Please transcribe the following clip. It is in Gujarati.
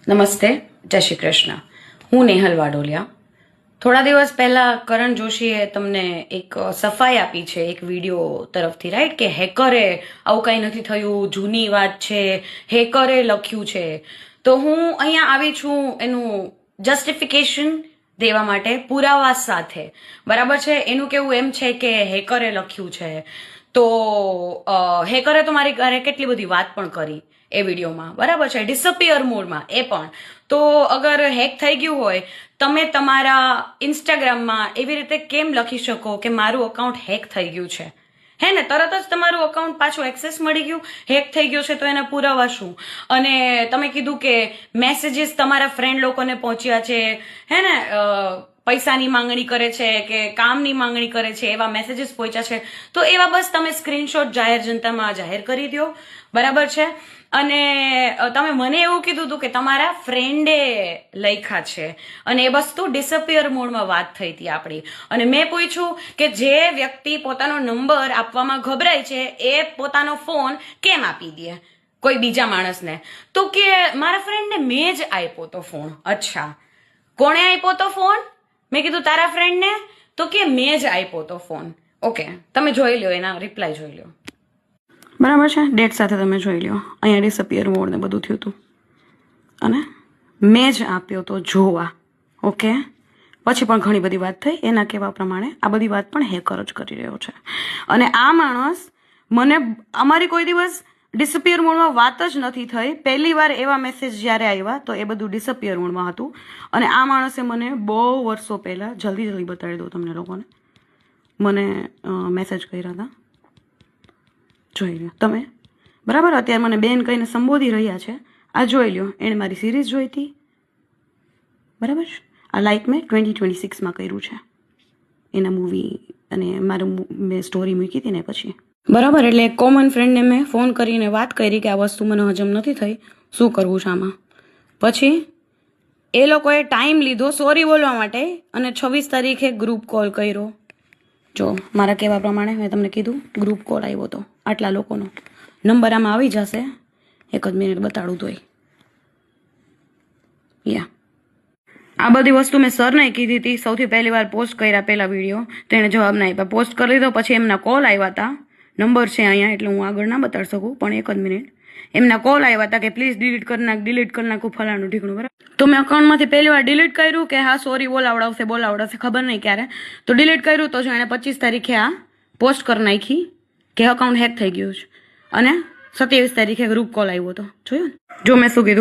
નમસ્તે, જય શ્રી કૃષ્ણ. હું નેહલ વાડોલિયા. થોડા દિવસ પહેલા કરણ જોશીએ તમને એક સફાઈ આપી છે એક વિડીયો તરફથી, રાઈટ, કે હેકરે આવું કંઈ નથી થયું, જૂની વાત છે, હેકરે લખ્યું છે. તો હું અહીંયા આવી છું એનું જસ્ટિફિકેશન દેવા માટે, પુરાવા સાથે. બરાબર છે? એનું કેવું એમ છે કે હેકરે લખ્યું છે. તો હેકરે તો મારી ઘરે કેટલી બધી વાત પણ કરી એ વિડીયોમાં, બરાબર છે, ડિસઅપિયર મોડમાં એ પણ. તો અગર હેક થઈ ગયું હોય, તમે તમારા ઇન્સ્ટાગ્રામમાં એવી રીતે કેમ લખી શકો કે મારું અકાઉન્ટ હેક થઈ ગયું છે? હે ને, તરત જ તમારું અકાઉન્ટ પાછું એક્સેસ મળી ગયું, હેક થઈ ગયું છે, તો એના પુરાવા શું? અને તમે કીધું કે મેસેજીસ તમારા ફ્રેન્ડ લોકોને પહોંચ્યા છે, હે ને, પૈસાની માંગણી કરે છે કે કામની માંગણી કરે છે, એવા મેસેજીસ પહોંચ્યા છે, તો એવા બસ તમે સ્ક્રીનશોટ જાહેર જનતામાં જાહેર કરી દો, બરાબર છે? અને તમે મને એવું કીધું હતું કે તમારા ફ્રેન્ડે લખ્યા છે, અને એ વસ્તુ ડિસઅપિયર મોડમાં વાત થઈ હતી આપણી. અને મેં પૂછ્યું કે જે વ્યક્તિ પોતાનો નંબર આપવામાં ગભરાય છે એ પોતાનો ફોન કેમ આપી દે કોઈ બીજા માણસને? તો કે મારા ફ્રેન્ડને મેં જ આપ્યો તો ફોન. અચ્છા, કોણે આપ્યો તો ફોન? મેં કીધું તારા ફ્રેન્ડને. તો કે મેં જ આપ્યો તો ફોન. ઓકે, તમે જોઈ લો, એના રિપ્લાય જોઈ લો, બરાબર છે, ડેટ સાથે તમે જોઈ લો. અહીંયા ડિસઅપિયર મોડ ને બધું થયું હતું, અને મેં જ આપ્યો તો જોવા. ઓકે, પછી પણ ઘણી બધી વાત થઈ. એના કહેવા પ્રમાણે આ બધી વાત પણ હેકર જ કરી રહ્યો છે. અને આ માણસ મને, અમારી કોઈ દિવસ ડિસઅપિયર મોડમાં વાત જ નથી થઈ. પહેલી વાર એવા મેસેજ જ્યારે આવ્યા તો એ બધું ડિસઅપિયર મોડમાં હતું. અને આ માણસે મને બહુ વર્ષો પહેલાં, જલ્દી બતાવી દઉં તમને લોકોને, મને મેસેજ કર્યા હતા, જોઈ લો તમે, બરાબર? અત્યારે મને બેન કહીને સંબોધી રહ્યા છે, આ જોઈ લો. એણે મારી સિરીઝ જોઈ હતી, બરાબર? આ લાઈક મેં 2026માં કર્યું છે, એના મૂવી, અને મારું મેં સ્ટોરી મૂકી હતી ને પછી, બરાબર? એટલે એક કોમન ફ્રેન્ડને મેં ફોન કરીને વાત કરી કે આ વસ્તુ મને હજમ નથી થઈ, શું કરવું છે આમાં. પછી એ લોકોએ ટાઈમ લીધો સોરી બોલવા માટે, અને 26 તારીખે ગ્રુપ કોલ કર્યો. જો મારા કહેવા પ્રમાણે મેં તમને કીધું, ગ્રુપ કોલ આવ્યો હતો આટલા લોકોનો. નંબર આમાં આવી જશે, એક જ મિનિટ બતાડું તોય. યા, આ બધી વસ્તુ મેં સરને કીધી હતી સૌથી પહેલી વાર પોસ્ટ કર્યા પહેલા વિડીયો, તો એણે જવાબ ના આપ્યા. પોસ્ટ કરી દીધો, પછી એમના કોલ આવ્યા હતા. નંબર છે અહીંયા, એટલે હું આગળ ના બતાડી શકું, પણ એક જ મિનિટ. એમના કોલ આવ્યા હતા કે પ્લીઝ ડિલીટ કરી નાખું, ફલાણું ઢીકણું, બરાબર? તો મેં અકાઉન્ટમાંથી પહેલી વાર ડિલીટ કર્યું કે હા સોરી બોલાવડાવશે, ખબર નહીં ક્યારે. તો ડિલીટ કર્યું તો એણે 25 તારીખે આ પોસ્ટ કરી નાખી કે અકાઉન્ટ હેક થઈ ગયું છે. અને 27 તારીખે ગ્રુપ કોલ આવ્યો હતો, જોયું? જો મેં શું કીધું.